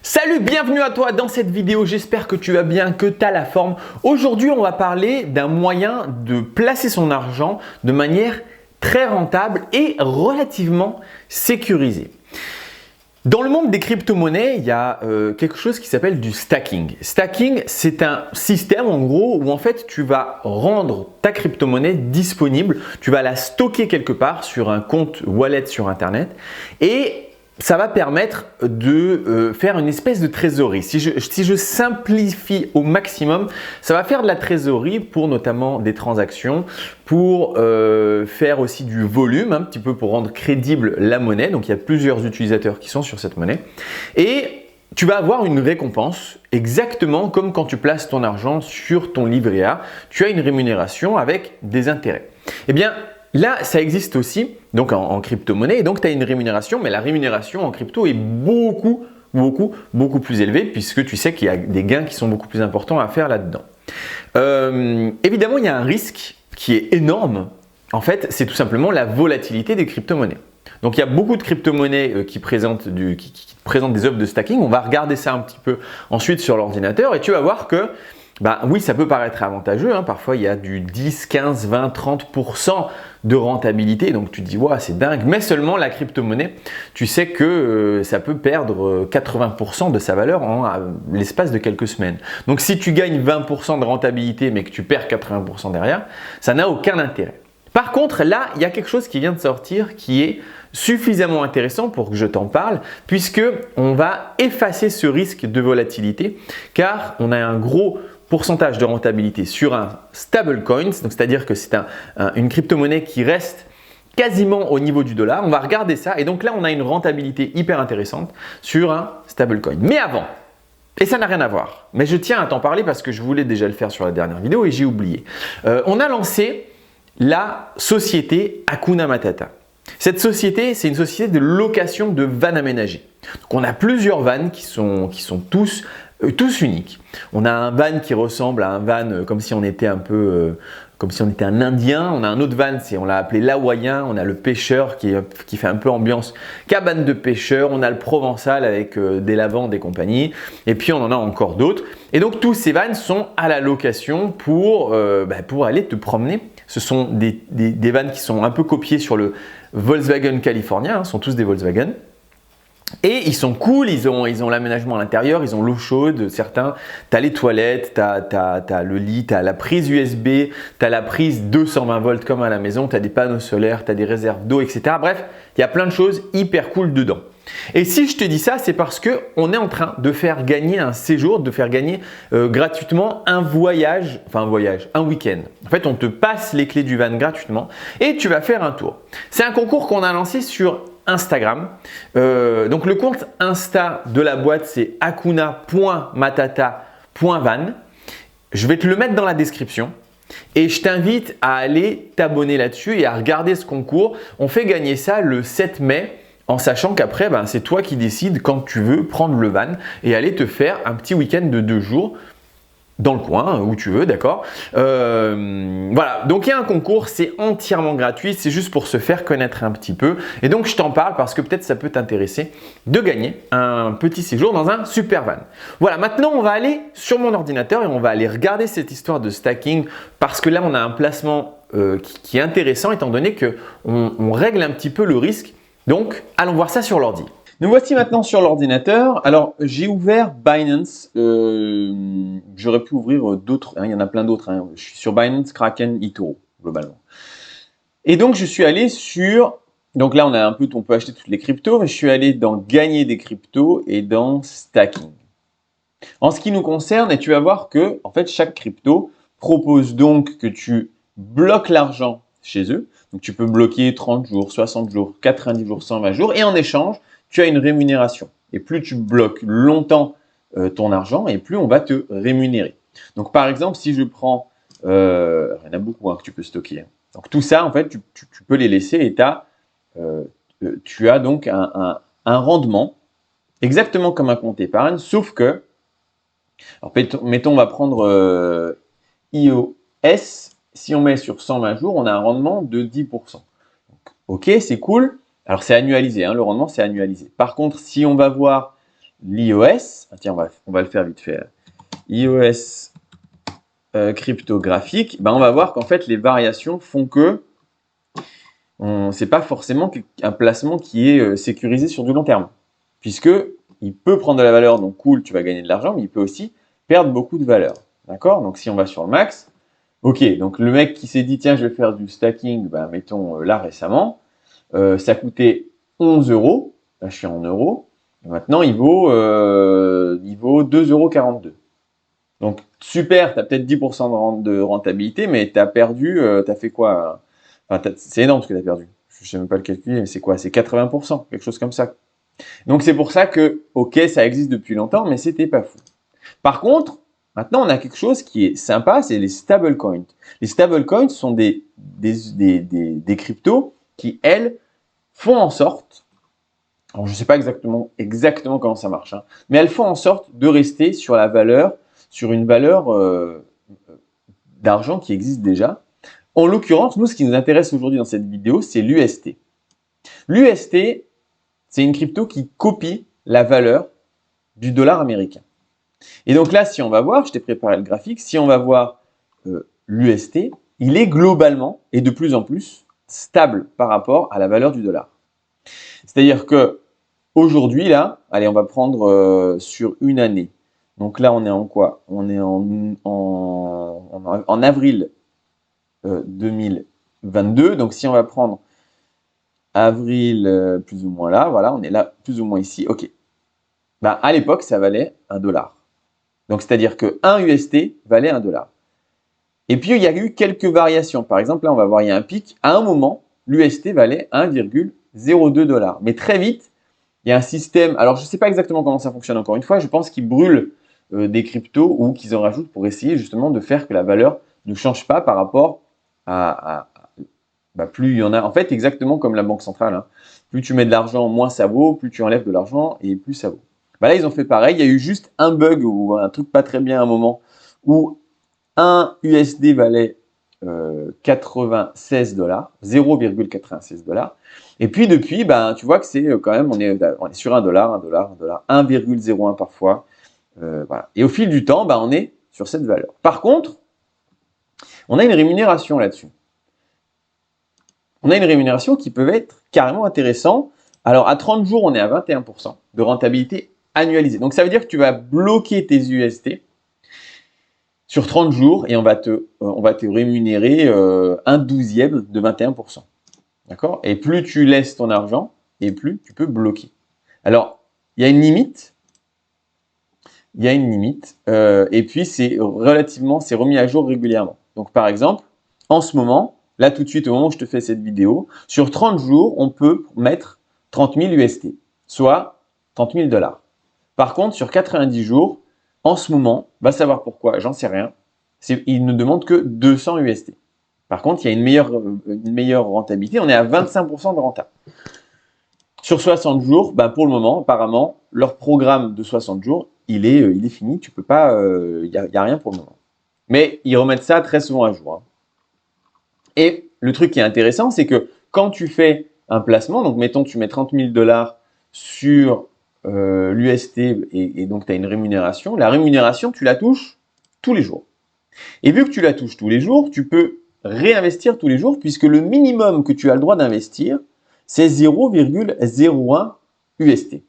Salut, bienvenue à toi dans cette vidéo, j'espère que tu vas bien, que tu as la forme. Aujourd'hui, on va parler d'un moyen de placer son argent de manière très rentable et relativement sécurisée. Dans le monde des crypto-monnaies, il y a quelque chose qui s'appelle du stacking. Stacking, c'est un système en gros où en fait tu vas rendre ta crypto-monnaie disponible, tu vas la stocker quelque part sur un compte wallet sur internet et ça va permettre de faire une espèce de trésorerie. Si je simplifie au maximum, ça va faire de la trésorerie pour notamment des transactions, pour faire aussi du volume, un petit peu pour rendre crédible la monnaie. Donc, il y a plusieurs utilisateurs qui sont sur cette monnaie. Et tu vas avoir une récompense exactement comme quand tu places ton argent sur ton livret A. Tu as une rémunération avec des intérêts. Eh bien, là, ça existe aussi donc en crypto-monnaie et donc tu as une rémunération, mais la rémunération en crypto est beaucoup plus élevée puisque tu sais qu'il y a des gains qui sont beaucoup plus importants à faire là-dedans. Évidemment, il y a un risque qui est énorme. En fait, c'est tout simplement la volatilité des crypto-monnaies. Donc, il y a beaucoup de crypto-monnaies qui présentent des offres de stacking. On va regarder ça un petit peu ensuite sur l'ordinateur et tu vas voir que oui, ça peut paraître avantageux. Parfois, il y a du 10, 15, 20, 30% de rentabilité. Donc, tu te dis, ouais, c'est dingue. Mais seulement la crypto-monnaie, tu sais que ça peut perdre 80% de sa valeur en l'espace de quelques semaines. Donc, si tu gagnes 20% de rentabilité, mais que tu perds 80% derrière, ça n'a aucun intérêt. Par contre, là, il y a quelque chose qui vient de sortir qui est suffisamment intéressant pour que je t'en parle puisque on va effacer ce risque de volatilité car on a un gros pourcentage de rentabilité sur un stablecoin, donc c'est-à-dire que c'est une crypto-monnaie qui reste quasiment au niveau du dollar. On va regarder ça et donc là on a une rentabilité hyper intéressante sur un stablecoin. Mais avant, et ça n'a rien à voir, mais je tiens à t'en parler parce que je voulais déjà le faire sur la dernière vidéo et j'ai oublié. On a lancé la société Hakuna Matata. Cette société, c'est une société de location de vannes aménagées. Donc on a plusieurs vannes qui sont tous uniques. On a un van qui ressemble à un van comme si on était comme si on était un Indien. On a un autre van, on l'a appelé l'Hawaïen. On a le pêcheur qui fait un peu ambiance cabane de pêcheur. On a le Provençal avec des lavandes et compagnie. Et puis on en a encore d'autres. Et donc tous ces vannes sont à la location pour aller te promener. Ce sont des vannes qui sont un peu copiées sur le Volkswagen californien. Ce sont tous des Volkswagen. Et ils sont cool, ils ont l'aménagement à l'intérieur, ils ont l'eau chaude, certains, tu as les toilettes, tu as le lit, tu as la prise USB, tu as la prise 220 volts comme à la maison, tu as des panneaux solaires, tu as des réserves d'eau, etc. Bref, il y a plein de choses hyper cool dedans. Et si je te dis ça, c'est parce qu'on est en train de faire gagner un séjour, de faire gagner gratuitement un week-end. En fait, on te passe les clés du van gratuitement et tu vas faire un tour. C'est un concours qu'on a lancé sur Instagram. Donc le compte Insta de la boîte, c'est hakuna.matata.van. Je vais te le mettre dans la description et je t'invite à aller t'abonner là-dessus et à regarder ce concours. On fait gagner ça le 7 mai en sachant qu'après, c'est toi qui décides quand tu veux prendre le van et aller te faire un petit week-end de 2 jours dans le coin, où tu veux, d'accord. Voilà, donc il y a un concours, c'est entièrement gratuit, c'est juste pour se faire connaître un petit peu. Et donc je t'en parle parce que peut-être ça peut t'intéresser de gagner un petit séjour dans un super van. Voilà, maintenant on va aller sur mon ordinateur et on va aller regarder cette histoire de stacking parce que là on a un placement qui est intéressant étant donné qu'on règle un petit peu le risque. Donc allons voir ça sur l'ordi. Nous voici maintenant sur l'ordinateur. Alors, j'ai ouvert Binance. J'aurais pu ouvrir d'autres. Il y en a plein d'autres. Je suis sur Binance, Kraken, eToro, globalement. Et donc, je suis allé sur… Donc là, on peut acheter toutes les cryptos, mais je suis allé dans Gagner des cryptos et dans Stacking. En ce qui nous concerne, et tu vas voir que, en fait, chaque crypto propose donc que tu bloques l'argent chez eux. Donc, tu peux bloquer 30 jours, 60 jours, 90 jours, 120 jours. Et en échange, tu as une rémunération. Et plus tu bloques longtemps ton argent, et plus on va te rémunérer. Donc, par exemple, si je prends… il y en a beaucoup que tu peux stocker. Donc, tout ça, en fait, tu peux les laisser et tu as donc un rendement exactement comme un compte épargne, sauf que… Alors, mettons, on va prendre iOS. Si on met sur 120 jours, on a un rendement de 10%. Donc, ok, c'est cool. Alors, c'est annualisé, le rendement, c'est annualisé. Par contre, si on va voir l'IOS, tiens, on va le faire vite fait, IOS cryptographique, ben on va voir qu'en fait, les variations font que c'est pas forcément un placement qui est sécurisé sur du long terme, puisque il peut prendre de la valeur, donc cool, tu vas gagner de l'argent, mais il peut aussi perdre beaucoup de valeur. D'accord? Donc si on va sur le max, ok, donc le mec qui s'est dit tiens, je vais faire du stacking, ben, mettons là récemment, ça coûtait 11 euros, là je suis en euros, et maintenant il vaut 2,42 €. Donc super, tu as peut-être 10% de rentabilité, mais tu as perdu, tu as fait quoi? Enfin, c'est énorme ce que tu as perdu. Je ne sais même pas le calculer, mais c'est quoi? C'est 80%, quelque chose comme ça. Donc c'est pour ça que, ok, ça existe depuis longtemps, mais c'était pas fou. Par contre, maintenant on a quelque chose qui est sympa, c'est les stablecoins. Les stablecoins sont des cryptos qui, elles, font en sorte, alors je ne sais pas exactement comment ça marche, hein, mais elles font en sorte de rester sur une valeur d'argent qui existe déjà. En l'occurrence, nous, ce qui nous intéresse aujourd'hui dans cette vidéo, c'est l'UST. L'UST, c'est une crypto qui copie la valeur du dollar américain. Et donc là, si on va voir, je t'ai préparé le graphique, si on va voir l'UST, il est globalement et de plus en plus stable par rapport à la valeur du dollar. C'est-à-dire que aujourd'hui, là, allez, on va prendre sur une année. Donc là, on est en quoi? On est en avril 2022. Donc si on va prendre avril plus ou moins là, voilà, on est là plus ou moins ici. Ok. Ben, à l'époque, ça valait 1 dollar. Donc c'est-à-dire que 1 UST valait 1 dollar. Et puis il y a eu quelques variations. Par exemple, là, on va voir, il y a un pic. À un moment, l'UST valait 1,02 $. Mais très vite, il y a un système. Alors je ne sais pas exactement comment ça fonctionne encore une fois. Je pense qu'ils brûlent des cryptos ou qu'ils en rajoutent pour essayer justement de faire que la valeur ne change pas par rapport à bah, plus il y en a. En fait, exactement comme la banque centrale, hein. Plus tu mets de l'argent, moins ça vaut. Plus tu enlèves de l'argent et plus ça vaut. Bah là, ils ont fait pareil. Il y a eu juste un bug ou un truc pas très bien à un moment où un USD valait 96 $, 0,96 $. Et puis depuis, ben, tu vois que c'est quand même, on est sur 1 dollar, 1 dollar, 1 dollar, 1,01 parfois. Voilà. Et au fil du temps, ben, on est sur cette valeur. Par contre, on a une rémunération là-dessus. On a une rémunération qui peut être carrément intéressante. Alors, à 30 jours, on est à 21% de rentabilité annualisée. Donc, ça veut dire que tu vas bloquer tes UST sur 30 jours et on va te rémunérer un douzième de 21%. D'accord? Et plus tu laisses ton argent, et plus tu peux bloquer. Alors, il y a une limite. Il y a une limite. Et puis, c'est remis à jour régulièrement. Donc, par exemple, en ce moment, là tout de suite, au moment où je te fais cette vidéo, sur 30 jours, on peut mettre 30 000 UST, soit 30 000 $. Par contre, sur 90 jours, en ce moment, va savoir pourquoi, j'en sais rien, il ne demande que 200 UST. Par contre, il y a une meilleure rentabilité, on est à 25% de rentable. Sur 60 jours, bah pour le moment, apparemment, leur programme de 60 jours, il est fini, tu peux pas, il n'y a rien pour le moment. Mais ils remettent ça très souvent à jour, hein. Et le truc qui est intéressant, c'est que quand tu fais un placement, donc mettons que tu mets 30 000 $ sur l'UST et donc tu as une rémunération, la rémunération, tu la touches tous les jours. Et vu que tu la touches tous les jours, tu peux réinvestir tous les jours puisque le minimum que tu as le droit d'investir, c'est 0,01 UST.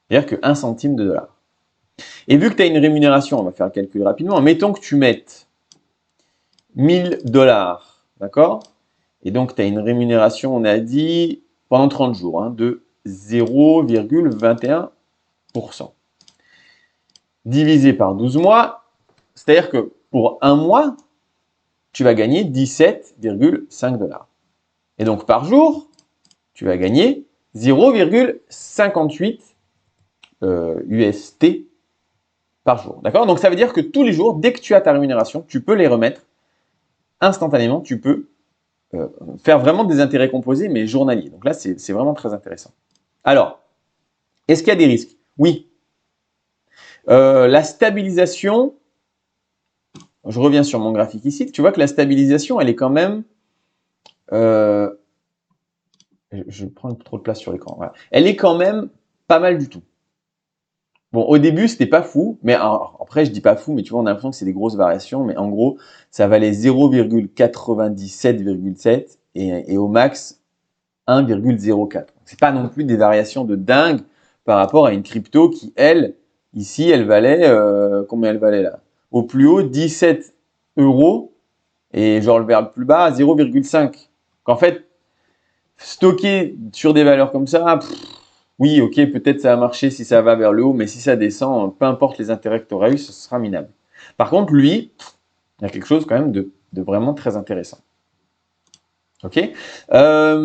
C'est-à-dire que 1 centime de dollar. Et vu que tu as une rémunération, on va faire le calcul rapidement, mettons que tu mettes 1000 $, d'accord? Et donc tu as une rémunération, on a dit, pendant 30 jours, hein, de 0,21%. Divisé par 12 mois, c'est-à-dire que pour un mois, tu vas gagner 17,5 $. Et donc par jour, tu vas gagner 0,58 UST par jour. D'accord? Donc ça veut dire que tous les jours, dès que tu as ta rémunération, tu peux les remettre instantanément. Tu peux faire vraiment des intérêts composés, mais journaliers. Donc là, c'est vraiment très intéressant. Alors, est-ce qu'il y a des risques? Oui. La stabilisation, je reviens sur mon graphique ici, tu vois que la stabilisation, elle est quand même... je prends trop de place sur l'écran. Voilà. Elle est quand même pas mal du tout. Bon, au début, c'était pas fou, mais après, je dis pas fou, mais tu vois, on a l'impression que c'est des grosses variations, mais en gros, ça valait 0,97,7 et au max 1,04. C'est pas non plus des variations de dingue par rapport à une crypto qui, elle, ici, elle valait, combien elle valait là? Au plus haut, 17 euros et genre vers le plus bas, 0,5. En fait, stocker sur des valeurs comme ça, oui, ok, peut-être ça va marcher si ça va vers le haut, mais si ça descend, peu importe les intérêts que tu auras eu, ce sera minable. Par contre, lui, il y a quelque chose quand même de vraiment très intéressant. Ok. Ah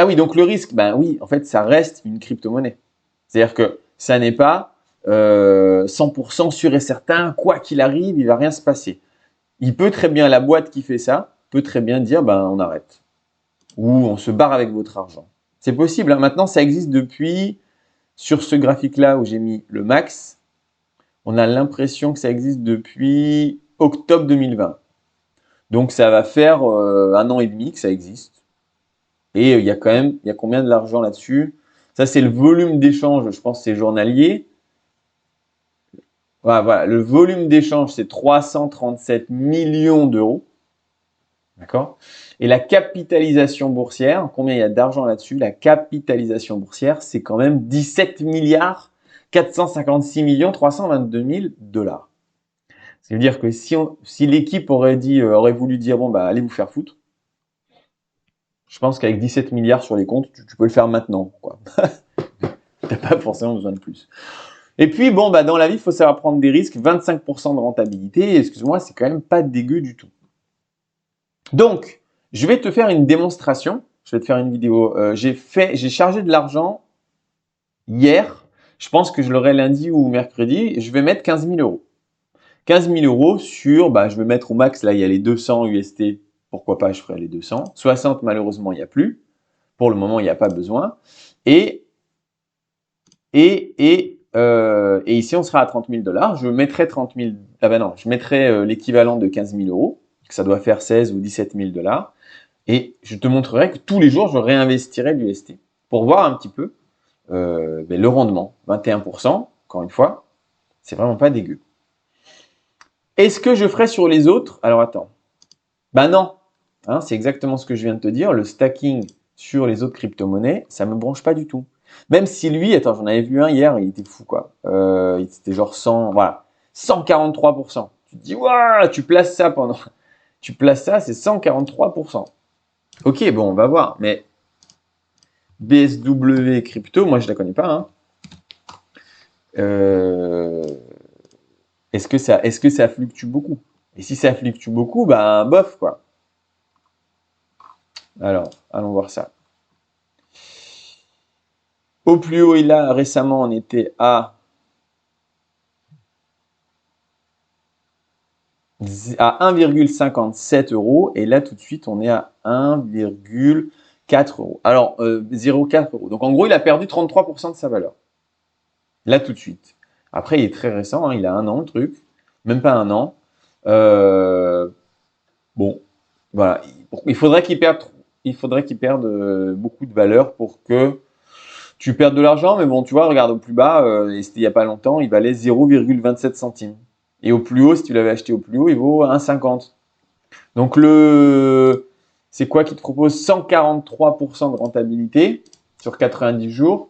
oui, donc le risque, ben oui, en fait, ça reste une crypto-monnaie. C'est-à-dire que ça n'est pas 100% sûr et certain, quoi qu'il arrive, il va rien se passer. Il peut très bien, la boîte qui fait ça, peut très bien dire, ben on arrête. Ou on se barre avec votre argent. C'est possible, hein. Maintenant, ça existe depuis, sur ce graphique-là où j'ai mis le max, on a l'impression que ça existe depuis octobre 2020. Donc ça va faire 1 an et demi que ça existe. Et il y a quand même, il y a combien de l'argent là-dessus? Ça, c'est le volume d'échange, je pense que c'est journalier. Voilà, voilà, le volume d'échange, c'est 337 millions d'euros. D'accord? Et la capitalisation boursière, combien il y a d'argent là-dessus? La capitalisation boursière, c'est quand même 17 milliards 456 millions 322 000 dollars. Ce qui veut dire que si l'équipe aurait voulu dire, bon, bah, allez vous faire foutre, je pense qu'avec 17 milliards sur les comptes, tu peux le faire maintenant, quoi. T'as pas forcément besoin de plus. Et puis, bon, bah, dans la vie, il faut savoir prendre des risques. 25% de rentabilité, excuse-moi, c'est quand même pas dégueu du tout. Donc, je vais te faire une démonstration. Je vais te faire une vidéo. J'ai chargé de l'argent hier. Je pense que je l'aurai lundi ou mercredi. Je vais mettre 15 000 euros. 15 000 euros sur, bah, je vais mettre au max, là, il y a les 200 UST. Pourquoi pas, je ferai les 200. 60, malheureusement, il n'y a plus. Pour le moment, il n'y a pas besoin. Et ici, on sera à 30 000 dollars. Je mettrai 30 000, ah ben non, je mettrai l'équivalent de 15 000 euros, que ça doit faire 16 ou 17 000 dollars. Et je te montrerai que tous les jours, je réinvestirai l'UST pour voir un petit peu le rendement. 21%, encore une fois, c'est vraiment pas dégueu. Est-ce que je ferai sur les autres? Alors attends. Ben non, hein, c'est exactement ce que je viens de te dire. Le stacking sur les autres crypto-monnaies, ça me branche pas du tout. Même si lui, attends, j'en avais vu un hier, il était fou quoi. C'était genre 100, voilà, 143%. Tu te dis, waouh, tu places ça pendant, tu places ça, c'est 143%. Ok, bon, on va voir. Mais BSW crypto, moi je la connais pas. Hein. Est-ce que ça fluctue beaucoup? Et si ça fluctue beaucoup, ben bof quoi. Alors, allons voir ça. Au plus haut, récemment, on était à 1,57 euros et là tout de suite on est à 1,4 euros. Alors 0,4 euros. Donc en gros il a perdu 33% de sa valeur. Là tout de suite. Après il est très récent, hein, il a 1 an le truc, même pas 1 an. Bon, voilà. Il faudrait qu'il perde beaucoup de valeur pour que tu perdes de l'argent, mais bon tu vois, regarde au plus bas, et c'était il n'y a pas longtemps, il valait 0,27 centimes. Et au plus haut, si tu l'avais acheté au plus haut, il vaut 1,50. Donc c'est quoi qui te propose 143% de rentabilité sur 90 jours?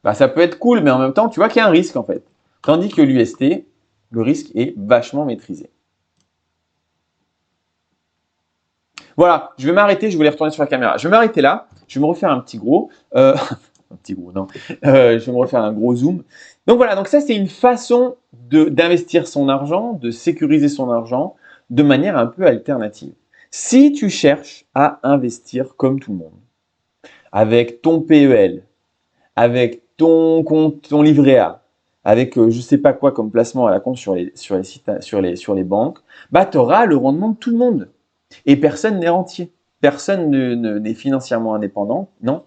Bah, ça peut être cool, mais en même temps, tu vois qu'il y a un risque en fait. Tandis que l'UST, le risque est vachement maîtrisé. Voilà, je vais m'arrêter, je voulais retourner sur la caméra. Je vais m'arrêter là, je vais me refaire un petit gros. Un petit gros, non. Je vais me refaire un gros zoom. Donc voilà, donc ça c'est une façon d'investir son argent, de sécuriser son argent de manière un peu alternative. Si tu cherches à investir comme tout le monde, avec ton PEL, avec ton compte, ton livret A, avec je sais pas quoi comme placement à la compte sur les sites, sur les banques, bah tu auras le rendement de tout le monde. Et personne n'est rentier. Personne n'est financièrement indépendant, non.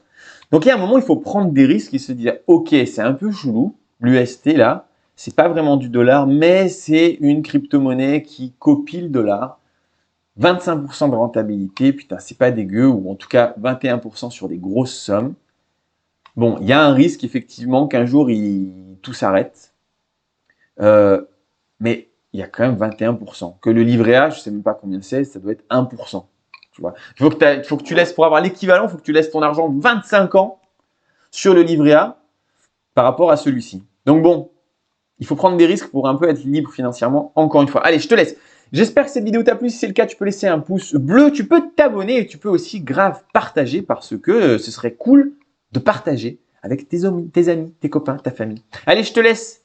Donc, il y a un moment, il faut prendre des risques et se dire, ok, c'est un peu chelou, l'UST là, c'est pas vraiment du dollar, mais c'est une crypto-monnaie qui copie le dollar. 25% de rentabilité, putain, c'est pas dégueu, ou en tout cas 21% sur des grosses sommes. Bon, il y a un risque effectivement qu'un jour tout s'arrête. Mais il y a quand même 21%. Que le livret A, je ne sais même pas combien c'est, ça doit être 1%. Tu vois. Il faut que tu laisses, pour avoir l'équivalent, il faut que tu laisses ton argent 25 ans sur le livret A par rapport à celui-ci. Donc bon, il faut prendre des risques pour un peu être libre financièrement, encore une fois. Allez, je te laisse. J'espère que cette vidéo t'a plu. Si c'est le cas, tu peux laisser un pouce bleu. Tu peux t'abonner et tu peux aussi grave partager parce que ce serait cool de partager avec tes amis, tes copains, ta famille. Allez, je te laisse.